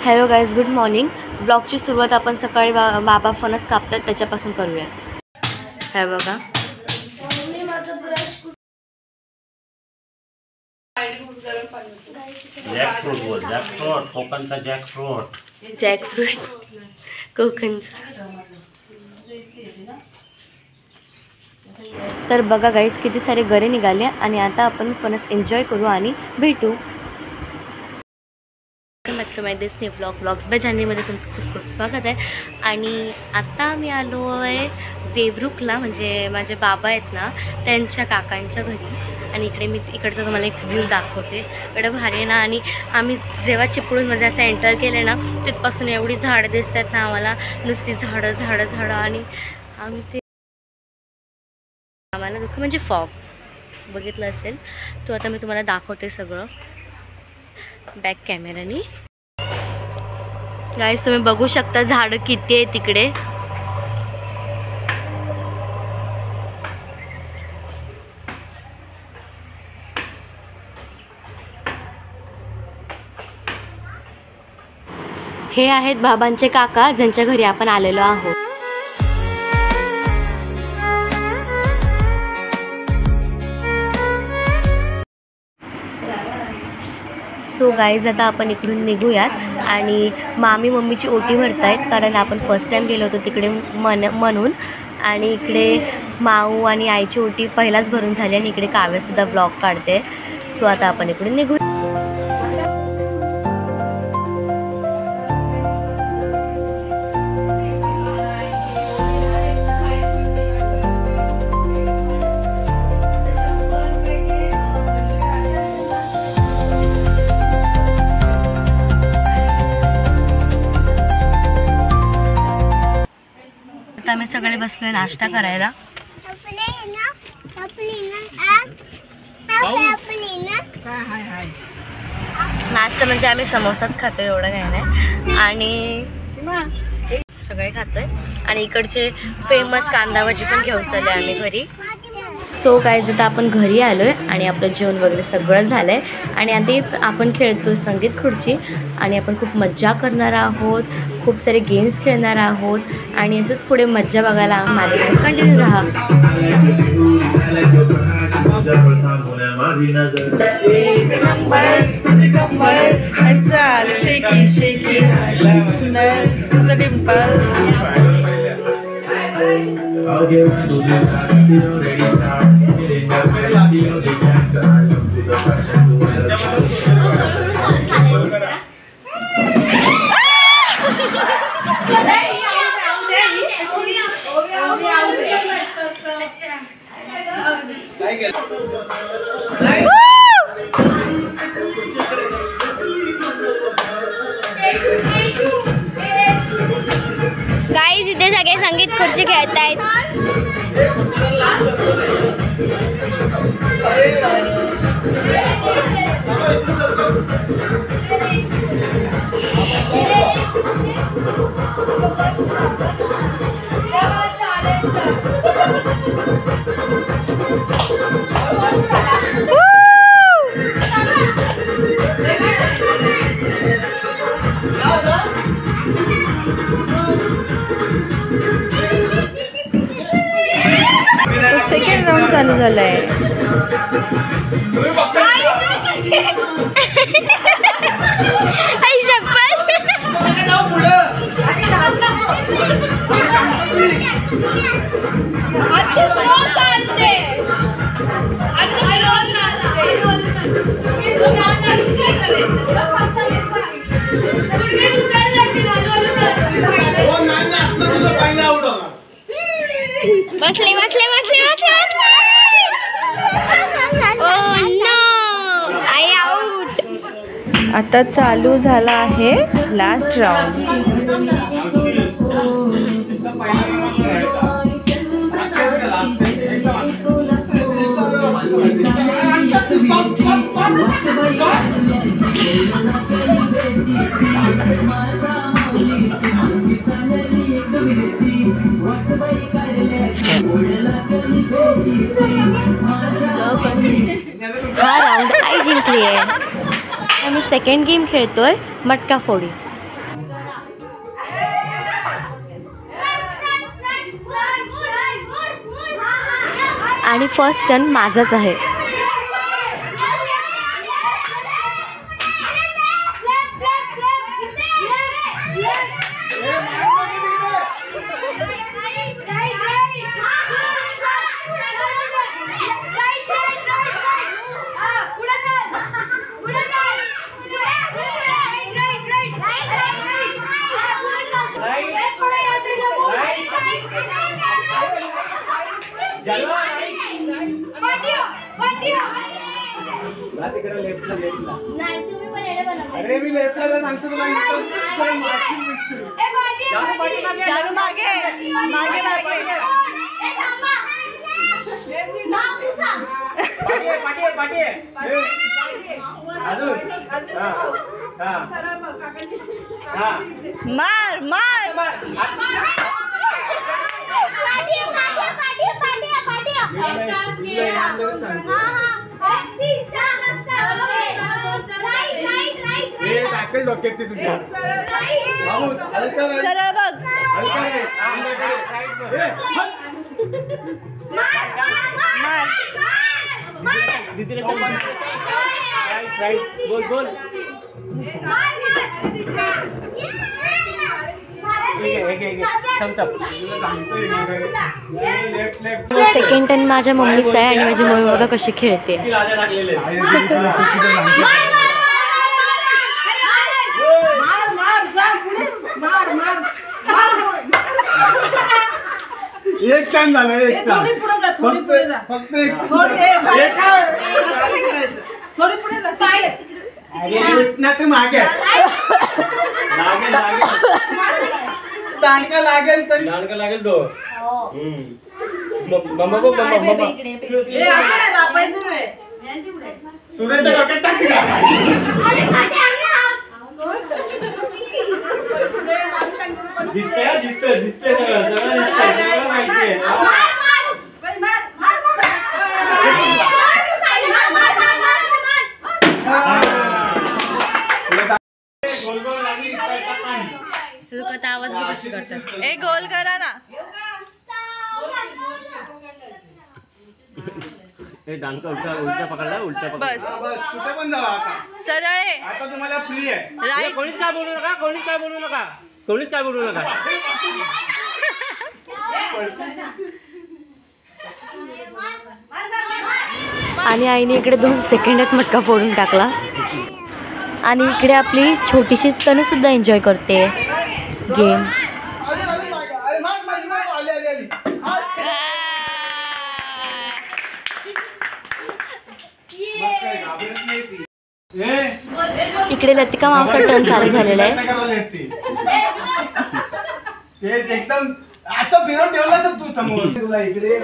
Hello guys, good morning. ब्लॉगची सुरुवात आपण सकाळी बाबा फणस कापतात त्याच्यापासून करूया. हे बघा, जॅकफ्रूट कोकणचा. तर बघा गाईज, किती सारे गरे निघाले आणि आता आपण फणस एन्जॉय करू आणि भेटू. दिस न्यू ब्लॉग्स बाय जान्हवीमध्ये तुमचं खूप खूप स्वागत आहे. आणि आता आम्ही आलो आहे देवरुखला, म्हणजे माझे बाबा आहेत ना त्यांच्या काकांच्या घरी. आणि इकडे मी इकडचा तुम्हाला एक व्ह्यू दाखवते. एवढं भारी आहे ना. आणि आम्ही जेव्हा चिपळूण म्हणजे असं एंटर केले ना तिथपासून एवढी झाडं दिसतात ना आम्हाला, नुसती झाडं झाडं झाडं. आणि आम्ही ते आम्हाला दुःख म्हणजे फॉग बघितलं असेल तो आता मी तुम्हाला दाखवते सगळं बॅक कॅमेरानी. गाईस, तुम्ही बघू शकता झाडं किती आहे तिकडे. हे आहेत बाबांचे काका ज्यांच्या घरी आपण आलेलो आहोत. सो गाईज, आता आपण इकडून निघूयात. आणि मामी मम्मीची ओटी भरतायत कारण आपण फर्स्ट टाइम गेलो होतो तिकडे म्हणून. आणि इकडे माऊ आणि आईची ओटी पहिलाच भरून झाली आणि इकडे काव्यसुद्धा ब्लॉग काढते. सो आता आपण इकडून निघू. आम्ही सगळे बसलोय नाश्ता करायला. नाश्ता म्हणजे आम्ही समोसाच खातोय, एवढं काही नाही. आणि सगळे खातोय. आणि इकडचे फेमस कांदा भाजी पण घेऊन चालले आम्ही घरी. सो गाईज, आता आपण घरी आलोय आणि आपलं जेवण वगैरे सगळं झालंय. आणि आता आपण खेळतोय संगीत खुर्ची. आणि आपण खूप मज्जा करणार आहोत, खूप सारे गेम्स खेळणार आहोत. आणि असंच पुढे मज्जा बघायला माझ्यासोबत कंटिन्यू राहा. शेकी शेकी सुंदर तुझं डिंपल. गाईज, इथे सगळे संगीत खुर्ची खेळत आहेत. सेकंड राऊंड चालू झालाय. बसले बसले बसले बसले. ओह नो, आई आउट. आता चालू झाला आहे लास्ट राऊंड. हा राऊंड आई जिंकली आहे. आम्ही सेकंड गेम खेळतोय मटका फोडी. आणि फर्स्ट टर्न माझाच आहे. अरे मी लेफ्टला सांगतो तुला जानू मागे मागे मागे मार मार डोक्यात तुझ्या सरळ बघ बोल बोल सेकंड टर्न माझ्या मम्मीचा आहे आणि माझी मम्मी बघा कशी खेळते. एक टाइम झाला एक थोडी पुढे जा थोडी पुढे जा फक्त थोडी पुढे जा ते मागे दांडका लागेल तर दांडका लागेल तो सुरेच्या डोक्यात टाकते का दिसते आवाज बी कशी करतात. ए गोल करा ना उलटा पकडला उलटा बस कुठे पण जावा आता सरळ आहे आता तुम्हाला फ्री आहे. राईट कोणीच काय बोलू नका कोणीच काय बोलू नका कोणीच काय बोलू नका. आणि आईने इकडे 2 सेकंदात मटका फोडून टाकला आणि इकडे आपली छोटीशी तनू सुद्धा एन्जॉय करते गेम. इकडे लतिका मावसा टर्न चालू झालेला आहे. एकदम असं फिरवून ठेवलं तर तू समोर तुला इकडे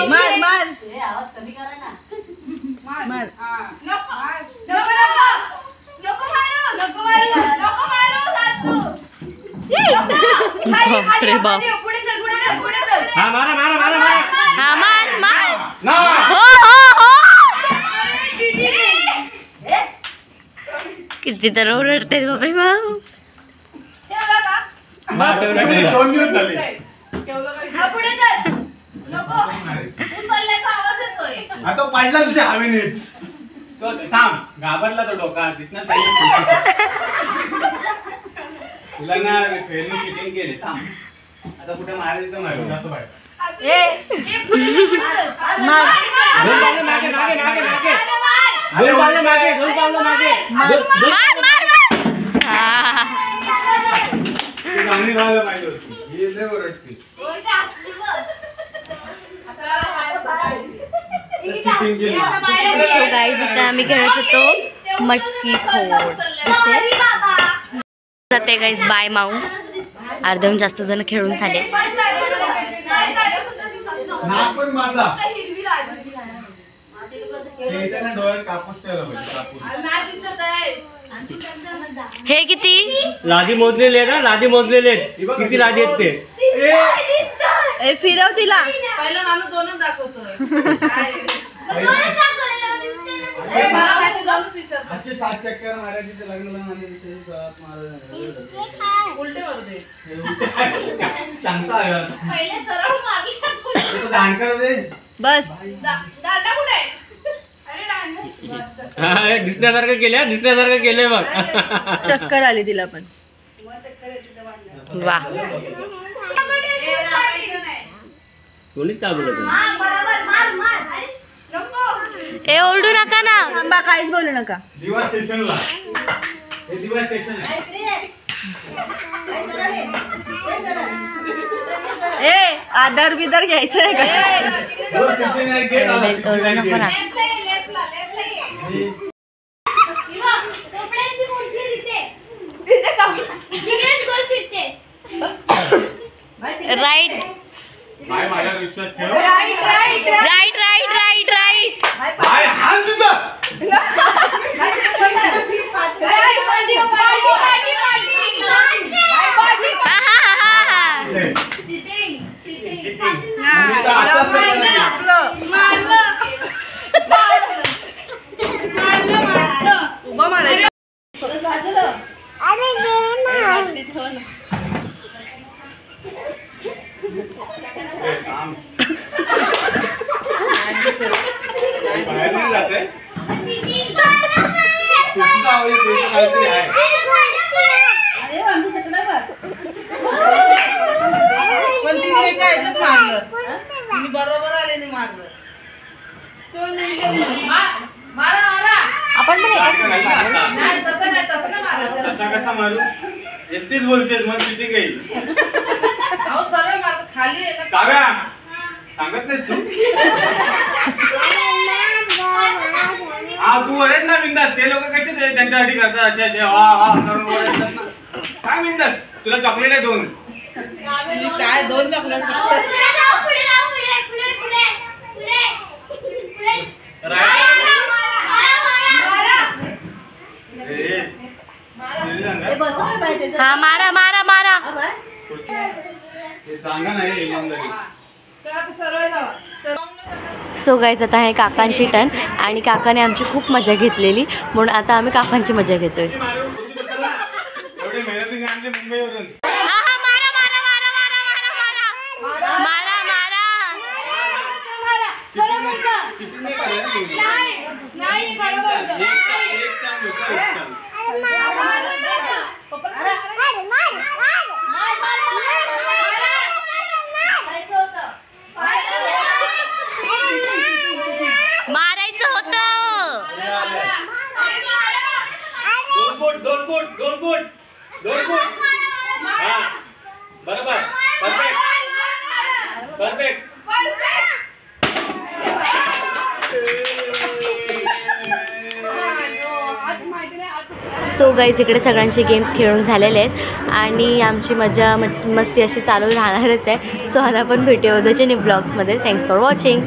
मार मार बापरे बाप. हा मारा मारा मारा मारा हा मार मार ना हो हो हो किती तर ओरडते बापरे बाप. 2 दिवस झाले आता पडला तुझ्या हवेनेच तो थांब घाबरला तो डोका दिसणार तुला ना फेरणी चिटिंग केली थांब आता कुठे मारायचं तर मारू जातो बाहेर सो गाईज इथे आम्ही खेळत होतो मटकी फोड. जाते गाईज बाय माऊ. अर्ध्याहून जास्त जण खेळून झाले. हे किती लादी मोजलेले ना लादी मोजलेले किती लादी आहेत ते फिरव तिला पहिला माणूस 2च दाखवतो. 7 चक्कर मारायची ते लग्नाला मारायची 7 मारायचे उलटे मारते सांगता पहिले सरळ मारली दांडकर दे बस दांडा कुठे आहे? अरे दांडा दिसण्यासारखं केलंय बघ चक्कर आली तिला पण. वा कोणीच काय बोलत ए ओरडू नका ना. थांबा काहीच बोलू नका. दिवा स्टेशनला हे दिवा स्टेशन आहे ए आधार बिधार घ्यायचं आहे का? हो, सिटीने एक गेट आला, सिटीने एक गेट. राईट माय माझ्यावर विश्वास ठेव right right right right right. माय हात तुझा उभं मारायचं. बाहेर नाही जाते तुझा आवडीचं द्यायचं काहीतरी आहे पण तिने एका ह्याच्यात मारलं. तिने बरोबर आले मारलं. मारा मारा. आपण पण नाही तसं नाही मारायचं. कसा कसा मारू एकटीच बोलतेस मग चिटिंग येईल अहो सरळ मार खाली आहे ना. काव्या सांगत नाहीस तू हा तू ओरड ना बिंदास ते लोक कसे ते त्यांच्यासाठी करतात असे असे वा वा करून ओरडतात ना काय बिंदास तुला चॉकलेट आहे 2 काय 2 चॉकलेट हा मारा मारा मारा. सांगा नाही इमानदारी सरळ जावा. सो गाईज आता आहे काकांची टर्न आणि काकाने आमची खूप मजा घेतलेली म्हणून आता आम्ही काकांची मजा घेतोय. एवढी मेहनतीने आणली मुंबईवरून चिटिंग नाही करायला मारायचं होतं. दोन फूट हा बरोबर परफेक्ट सो गाईज इकडे सगळ्यांचे गेम्स खेळून झालेले आहेत आणि आमची मजा मस्ती अशी चालू राहणारच आहे. सो आता आपण भेटूया उद्याच्या न्यू ब्लॉग्समध्ये. Thanks for watching.